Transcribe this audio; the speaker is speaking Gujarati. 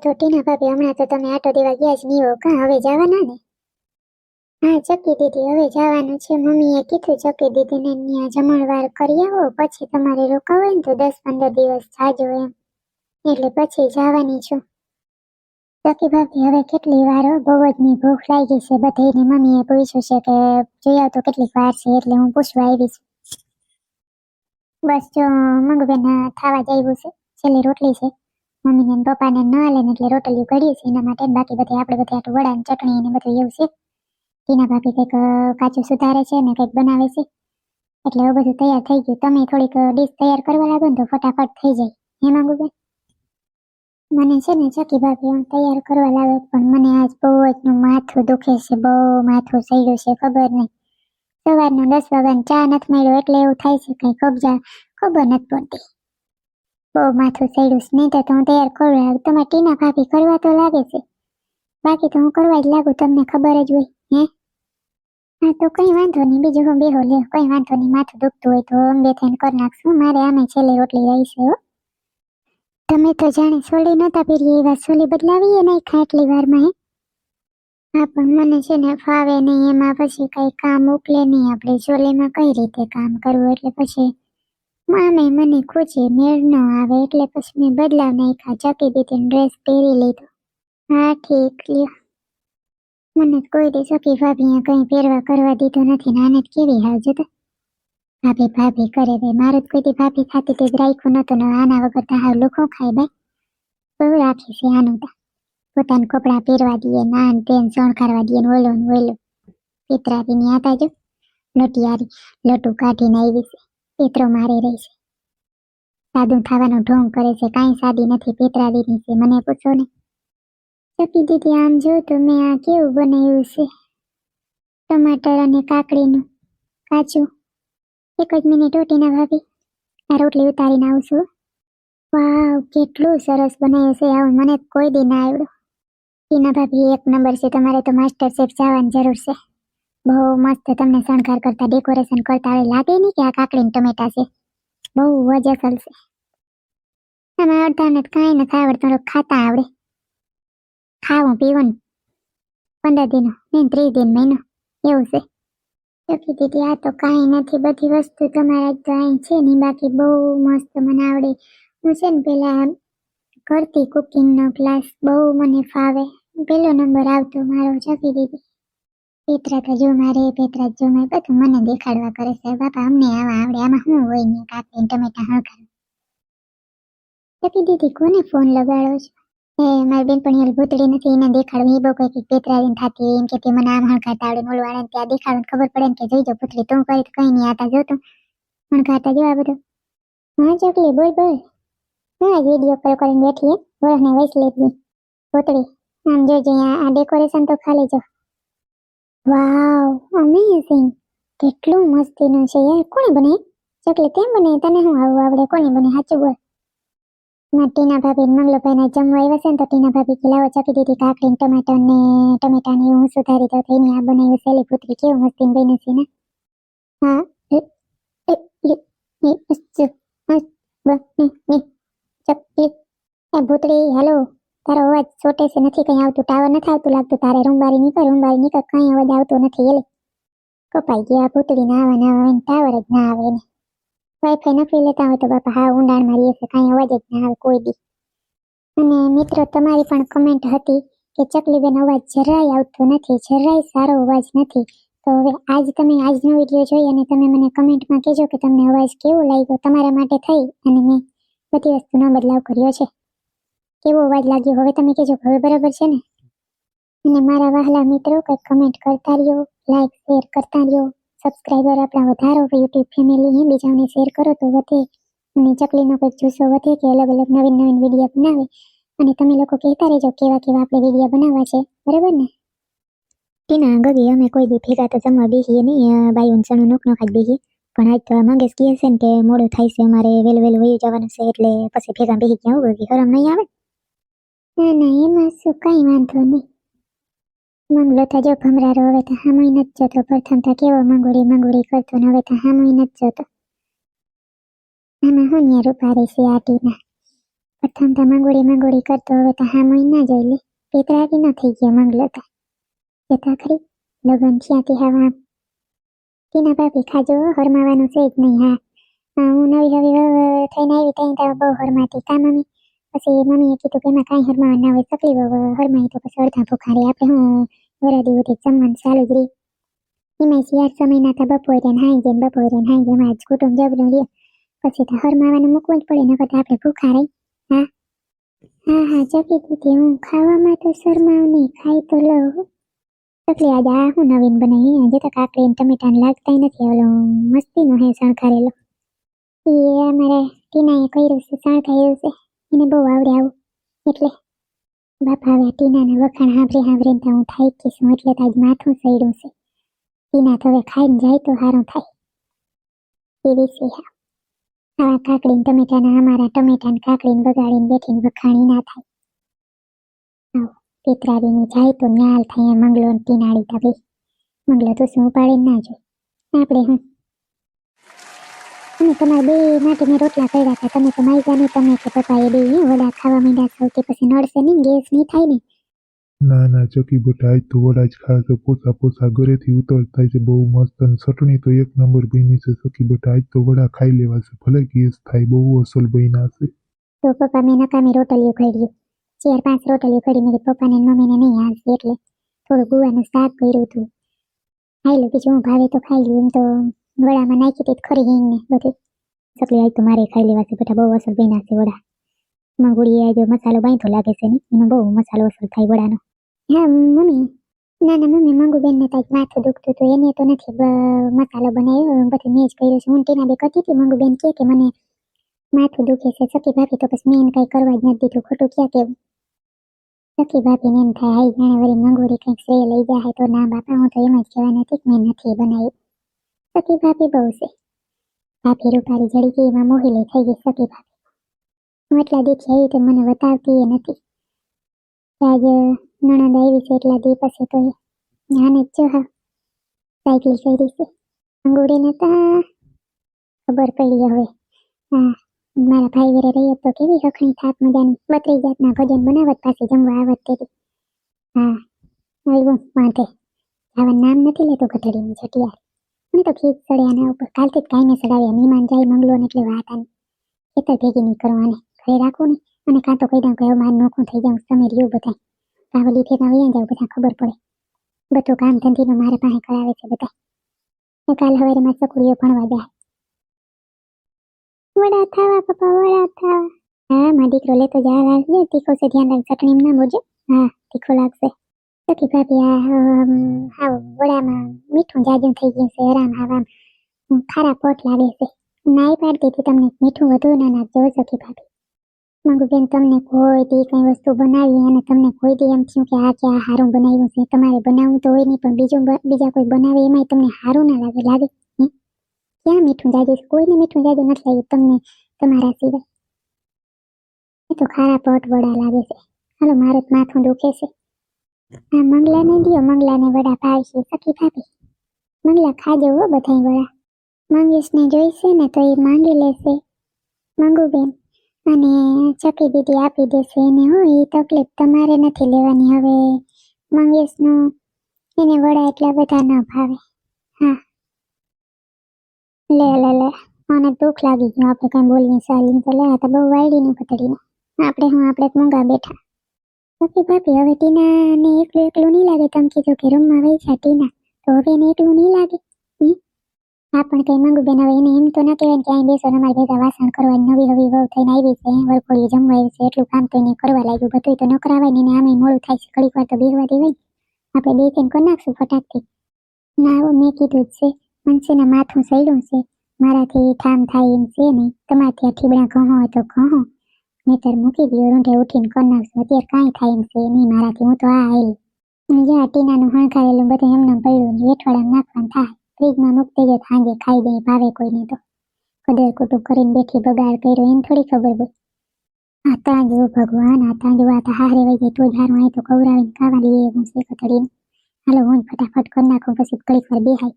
તો ટીના ભાભી હમણાં તો તમે આટો દેવા ગયા જ નહીં હો કાં હવે જવાના ને? હા ચકી દીદી હવે જવાનું છે. મમ્મીએ કીધું ચકી દીદીને ત્યાં જમણવાર કરી આવો પછી તમારે રોકાવું હોય ને તો 10-15 દિવસ જાજો એમ, એટલે પછી જવાની છું. ચકી ભાભી હવે કેટલી વાર બહુ જ ની ભૂખ લાગી છે બધાને. મમ્મીએ પૂછ્યું છે કે જોઈ આવ તો કેટલીક વાર છે એટલે હું પૂછવા આવી છું. બસ જો મંગુબેન ખાવા જ આવ્યું છે. છેલ્લી રોટલી છે. મમ્મીને ને પપ્પાને ન હાલે ને એટલે રોટલી ઘડી છે એના માટે. બાકી બધે આપણે બધે આટલું વડા ને ચટણી ને બધું એવું છે. ટીના ભાભી કંઈક કાચું સુધારે છે ને કંઈક બનાવે છે એટલે એવું બધું તૈયાર થઈ ગયું. તમે થોડીક ડીશ તૈયાર કરવા લાગો ને તો ફટાફટ થઈ જાય. હે મંગુબેન? મને છે ને ચકી ભાભી હું તૈયાર કરવા લાગ્યો પણ મને આજ બહુ જ માથું દુખે છે. બહુ માથું સડ્યું છે. ખબર નહીં સવારનો 10 વાગ્યાનો ચા નથી મળ્યો એટલે એવું થાય છે કઈ કબજા ખબર નથી પડતી. બહુ માથું સડ્યું છે. નહીં તો હું તૈયાર કરવા લાગુ. તમારે ટીના ભાભી કરવા તો લાગે છે બાકી તો હું કરવા જ લાગુ. તમને ખબર જ હોય. હે હા તો કઈ વાંધો નહીં. બીજું હું બેહો લે કઈ વાંધો નહીં. માથું દુખતું હોય તો અંબે થઈને કરી નાખશું. મારે આમે છેલ્લી રોટલી રહી છે હો. તમે તો જાણે સોલી નતા પીરી એવા સોલી બદલાવીએ નહીં ખા એટલી વારમાં. હે હા પણ મને છે ને ફાવે નહીં. એમાં પછી કઈ કામ ઉકલે નહીં. આપણે સોલીમાં કઈ રીતે કામ કરવું એટલે પછી મામે મને ખૂચે મેળ ન આવે એટલે પછી મેં બદલાવ નાખ્યા. ચકી દીધીને ડ્રેસ પહેરી લીધો. હા ઠીક લ્યો. મને કોઈ દી ચકી ભાભી કઈ પહેરવા કરવા દીધો નથી. નાને કેવી હાવ જોતા ભાભી ભાભી કરે ભાઈ. મારું જ કોઈ દી ભાભી ખાતી તે જ રાખ્યું નતું ને આના વગર તો હાવ લુખો ખાય ભાઈ. બહુ રાખી છે આનું તો. પોતાના કપડાં પહેરવા દઈએ નાન તેન શણકારવા દઈએ ને ઓલો ને ઓલો. પિતરાની આતા જો લોટિયારી લોટું કાઢીને આવી છે. પેતરો મારી રહી છે. સાદું થવાનો ઢોંગ કરે છે. કાંઈ સાદી નથી. પેતરાદીની છે. મને પૂછો ને ચકી દીદી આમ જો તો મેં આ કેવું બનાવ્યું છે ટમાટર અને કાકડીનું કાચું. એક જ મિનિટ ટીના ભાભી આ રોટલી ઉતારીને આવું છું. વાવ કેટલું સરસ બનાવ્યું છે. આવું મને કોઈ દી ના આવડ્યું. ટીના ભાભી એક નંબર છે. તમારે તો માસ્ટર શેફ જવાની જરૂર છે. બહુ મસ્ત તમને શણગાર કરતા ડેકોરેશન કરતા આવે લાગે નહીં કે આ કાકડી ટમેટા છે. બહુ જ અસલ છે. આમાં અડધાને કાંઈ નથી આવડતું. ખાતા આવડે. ખાવું પીવું 15 દિનો ને 30 દિન મહિનો એવું છે. ચકી દીદી આ તો કાંઈ નથી. બધી વસ્તુ તમારા તો અહીં છે ને બાકી બહુ મસ્ત મને આવડે. હું છે ને પેલા કરતી કુકિંગનો ક્લાસ. બહુ મને ફાવે. પેલો નંબર આવતો મારો. ચકી દીદી પેતરા તો જો મારે પેતરા જો મારે બધું મને દેખાડવા કરે છે. બાપા અમને આવા આવડે. આમાં શું હોય ને કાકડી ટમેટા હળગાવ. ચકી દીદી કોને ફોન લગાડો છો? મારી બેનપણી ભૂતળી નથી એને દેખાડવું. એ બહુ કઈ પેતરાવીને થતી એમ કે મને આમ હણકાતા આવડે ઓલું આને ત્યાં દેખાડવું ખબર પડે ને કે જોઈજો ભૂતળી તું કરી તો કઈ નહીં આતા જોતું હણકાતા જો આ બધું. હા ચોકલી બોલ બોલ. હું આજ વિડીયો કોલ કરીને બેઠી વરસને વૈસ લેતી ભૂતળી. આમ જોજે આ ડેકોરેશન તો ખાલી જો. વાવ અમેઝિંગ. કેટલું મસ્તીનું છે યાર. કોણે બનાવી? ચોકલી કેમ બનાવી? તને શું આવું આવડે? કોને બને સાચું બોલ. ટીના ભાભી મંગલોભાઈ જમવા આવ્યા છે ને તો ટીના ભાભી કે લાવો ચકી દીધી કાકડી ટમાટર ને ટમેટા ને હું સુધારી દઉં. એની આ બનાવ્યું સેલી પુત્રી કેવું મસ્તી બની છે ને. હા ભૂતળી હેલો તારો અવાજ છોટે છે નથી કઈ આવતું. ટાવર નથી આવતું લાગતું તારે. રૂમબારી નીકળ કઈ અવાજ આવતો નથી. એલે કપાઈ ગયા ભૂતળી ના આવે ટાવર જ ના આવે ને. વાઈફાઈ નફી લેતા હોય તો બાપા હા ઊંડાણમાં રહીએ છે. કાંઈ અવાજ જ ના આવે કોઈ દી. અને મિત્રો તમારી પણ કમેન્ટ હતી કે ચકલીબેન અવાજ જરાય આવતો નથી. જરાય સારો અવાજ નથી. તો હવે તમે આજનો વિડીયો જોઈ અને તમે મને કમેન્ટમાં કહેજો કે તમને અવાજ કેવો લાગ્યો. તમારા માટે થઈ અને મેં બધી વસ્તુનો બદલાવ કર્યો છે. કેવો અવાજ લાગ્યો હવે તમે કહેજો. હવે બરાબર છે ને? અને મારા વહાલા મિત્રો કંઈક કમેન્ટ કરતા રહ્યો, લાઈક શેર કરતા રહ્યો. સબસ્ક્રાઈબર આપણા વધારો યુટ્યુબ ફેમિલી બીજાને શેર કરો તો વધે અને ચકલીનો કંઈક જુસ્સો વધે કે અલગ અલગ નવીન વિડીયો બનાવે. અને તમે લોકો કહેતા રહેજો કેવા કેવા આપણે વિડીયો બનાવવા છે. બરાબર ને? ટીના ગગી અમે કોઈ દી ભેગા તો જમવા બેસીએ નહીં. બાયું ચણું નોખ જ બેસીએ. પણ આજ તો મંગેશ કહે છે ને કે મોડું થાય છે અમારે વહેલું વયું જવાનું છે એટલે પછી ભેગા બેસી ક્યાં ગગી શરમ નહીં આવે? ના ના એમાં શું કઈ વાંધો નહીં. મંગલો તો જો ભમરારો હવે તો હામુય નથી જતો. પ્રથમ તો કેવો મંગુડી કરતો ને હવે તો હામુય નથી જતો. આમાં હું ન્યા રૂપારી છે આ ટીના. પ્રથમ તો મંગોળી કરતો, હવે તો હા મહિના ના જોઈ લે. પેતરાવી ન થઈ ગયા મંગલો તો. જતા ખરી લગન થયાથી હવા ટીના ભાભી ખાજો હરમાવાનું છે જ નહીં. હા હું નવી હવે થઈને આવી ત્યાં તો બહુ હરમાતી કા મમ્મી. પછી મમ્મીએ કીધું કે એમાં કાંઈ હરમાવા ના હોય, તકલીફ હરમાઈ તો પછી અડધા ભૂખાડે આપણે હું વરાદી ઉઠી જમવાનું ચાલુ જ રહી. એમાં શિયાળ સમયના તો બપોરે હાઈ જાય બપોરે હાઈ જાય એમાં જ કુટુંબ જબરું રહ્યો. પછી તો હરમાવાનું મૂકવું જ પડે, નકર તો આપણે ભૂખા રહી. હા હા ચકી દીધી, હું ખાવામાં તો શરમાવ નહીં, ખાઈ તો લઉં. ચકલી આજે આ હું નવીન બનાવી, આજે તો કાકડી ટમેટા લાગતા નથી. ઓલો મસ્તીનો હે શણખારેલો, એ અમારે ટીનાએ કર્યું છે, શણખાર્યું છે. એને બહુ આવડે આવું, એટલે બાપા હવે ટીનાના વખાણ હાંભળીને તો હું થાકી ગઈ છું, એટલે તો આજ માથું સડ્યું છે. ટીના તો હવે ખાઈને જાય તો સારું થાય એવી છે. આવા કાકડી ટમેટાના અમારા ટમેટા કાકડીને બગાડીને બેઠીને વખાણી ના થાય. પેતરાવીને જાય તો ન્યાલ થાય મંગલો ટીનાળી તો ભાઈ મંગલો તો શું ઉપાડીને ના જોઈ આપણે. હું અને તમારા બે માટે મેં રોટલા કર્યા હતા, તમે તો માઈ જાને તમે કે પપ્પાએ બે વડા ખાવા માંડ્યા છો કે પછી નડશે નહીં, ગેસ નહીં થાય ને. ના ના ચકી બેટા, આજ તો વડા જ ખાશે. પોસા ઘરેથી ઉતર થાય છે, બહુ મસ્ત. અને ચટણી તો એક નંબર બની છે ચકી બેટા, આજ તો વડા ખાઈ લેવા છે, ભલે ગેસ થાય, બહુ અસલ બન્યા છે. તો પપ્પા મેં નકામી રોટલીઓ ખાઈ 4-5 રોટલીઓ ખાઈ મેરી પપ્પાને મમ્મીને નહીં આવશે એટલે થોડું ગુવાનું શાક કર્યું હતું. ખાઈ લો બીજું હું ભાવે તો ખાઈ લો, એમ તો વડામાં નાખી દે ખરી હિંગ ને બધું. ચકલી આજ તો મારે ખાઈ લેવા છે બેટા, બહુ અસલ બન્યા છે વડા. મંગુડીએ આજે મસાલો બાંધો લાગે છે ને, એનો બહુ મસાલો અસલ થાય વડાનો. હા મમ્મી, નાના મમ્મી મંગુબેનને તો માથું દુખતું હતું, એને તો નથી મસાલો બનાવ્યો, બધું મેં જ કર્યું છે. હું ટીના બે કરતી હતી, મંગુબેન કે મને માથું દુખે છે સખી ભાભી, તો પછી મેં કઈ કરવા જ નથી દીધું, ખોટું ક્યાં કેવું. સખી ભાભીને એમ થાય આઈ જાણે વળી મંગોરી કંઈક શ્રેય લઈ જાય તો ના બાપા, હું તો એમ જ કહેવા નથી મેં નથી બનાવી. સખી ભાભી બહુ છે. ભાભી રૂપારી જડી ગઈ, એમાં મોહિલી થઈ ગઈ સખી ભાભી. હું એટલા દીથી આવી તો મને બતાવતી એ નથી. આજે નણંદ આવી છે એટલા દી પછી તો આને જ જો હા સાયકલ કરી છે. અંગુરીને તો ખબર પડી હવે. હા મારા ભાઈ વેરે રહીએ તો કેવી રખણી થાત મજાની, 32 જાતના ભજન બનાવત પાછી જમવા આવત તેરી. હા આવ્યું વાંધે આવા નામ નથી લેતો ગધડીની છટિયાર. મને તો ખીજ ચડે આના ઉપર, કાલથી જ કાંઈ મેં ચડાવ્યા. મહેમાન જાય મંગલો ને એટલે વાત આની ખેતર ભેગી નહીં કરવાની, ઘરે રાખું ને. અને કાં તો કહી દઉં કે હવે મારે નોખું થઈ જાઉં, તમે રહ્યું બધા કાવલી ફેરના વૈયા જાવ, બધા ખબર પડે. બધું કામ ધંધીનો મારે પાસે કરાવે છે બધા. કાલ હવે મારી છોકરીઓ ભણવા જાય. વડા ખાવા પપ્પા, વડા ખાવા. હા મારો દીકરો લેતો જા રાખજે, તીખો છે ધ્યાન રાખ, ચટણી ના બોલજો. હા તીખો લાગશે. સખી ભાભી હા વડામાં મીઠું જાજુ થઈ ગયું છે, આરામ આરામ ખારા પોટ લાગે છે. નાઈ પાડતી હતી તમને મીઠું વધુ ના નાખજો સખી ભાભી. મંગુબેન તમને કોઈ દી કઈ વસ્તુ બનાવી અને તમને કોઈ દી એમ થયું કે આ કે આ હારું બનાવ્યું છે, તમારે બનાવવું તો હોય નહીં પણ બીજા કોઈ બનાવે એમાંય તમને હારું ના લાગે. ક્યાં મીઠું જાજુ છે, કોઈને મીઠું જાજુ નથી લાગ્યું તમને તમારા સિવાય. એ તો ખારા પોટ વડા લાગે છે. હાલો મારું માથું દુખે છે. હા મંગલાને દિયો, મંગલાને વડા ભાવશે સખી ભાભી. મંગલા ખાજો હો બધાય વડા. મંગેશને જોઈશે ને તો એ માંગી લેશે મંગુબેન, અને ચકી દીદી આપી દેશે એને. હો એ તકલીફ તમારે નથી લેવાની હવે. મંગેશનું એને વડા એટલા બધા ન ભાવે. હા લે મને દુઃખ લાગી ગયું, આપણે કઈ બોલીએ ચાલીએ તો લે આ તો બહુ વાયડીને પતડીને આપણે મૂંગા બેઠા. સખી ભાભી હવે ટીનાને એકલું નહીં લાગે, તમે કીધું કે રૂમમાં વહી છે ટીના, તો હવે એને એકલું નહીં લાગે. હા પણ કઈ મંગુબેન હવે એને એમ તો ના કહેવાય કે અહીં બેસો અમારી ભેગા વાસણ કરવાની, નવી વહુ થઈને આવી છે, વરખોળી જમવા આવી છે, એટલું કામ તો એને કરવા લાગ્યું. બધું તો ન કરાવાય ને, આમે મોડું થાય છે, ઘડીક વાર તો બેહવા દેવાય. આપણે બે થઈને કરી નાખશું ફટાકથી. ના હવે મેં કીધું જ છે, મનસીના માથું સડ્યું છે, મારાથી ઠામ થાય એમ છે નહીં. તમારાથી ઠીબડા ઘણો હોય તો ઘણો, નહીતર મૂકી દો રૂંઢે ઉઠીને કરી નાખશું. અત્યારે કાંઈ થાય એમ છે નહીં મારાથી, હું તો આ આવેલી. અને જ્યાં ટીનાનું હણકારેલું બધું એમને પડ્યું વેઠવાડામાં નાખવાનું થાય, ફ્રીજમાં મૂકી દેજો, સાંજે ખાઈ દે, ભાવે કોઈને તો. કદર કુટુંબ કરીને બેઠી બગાડ કર્યો એને થોડી ખબર હોય. આ તાંજો ભગવાન, આ તાંજો આ તો હારે વહી જાય તો જ હારું, અહીં તો કવરાવીને ખાવા લઈએ હું છે કતડીને. હાલો હું ફટાફટ કરી નાખું પછી ઘડીક વાર બેહાય.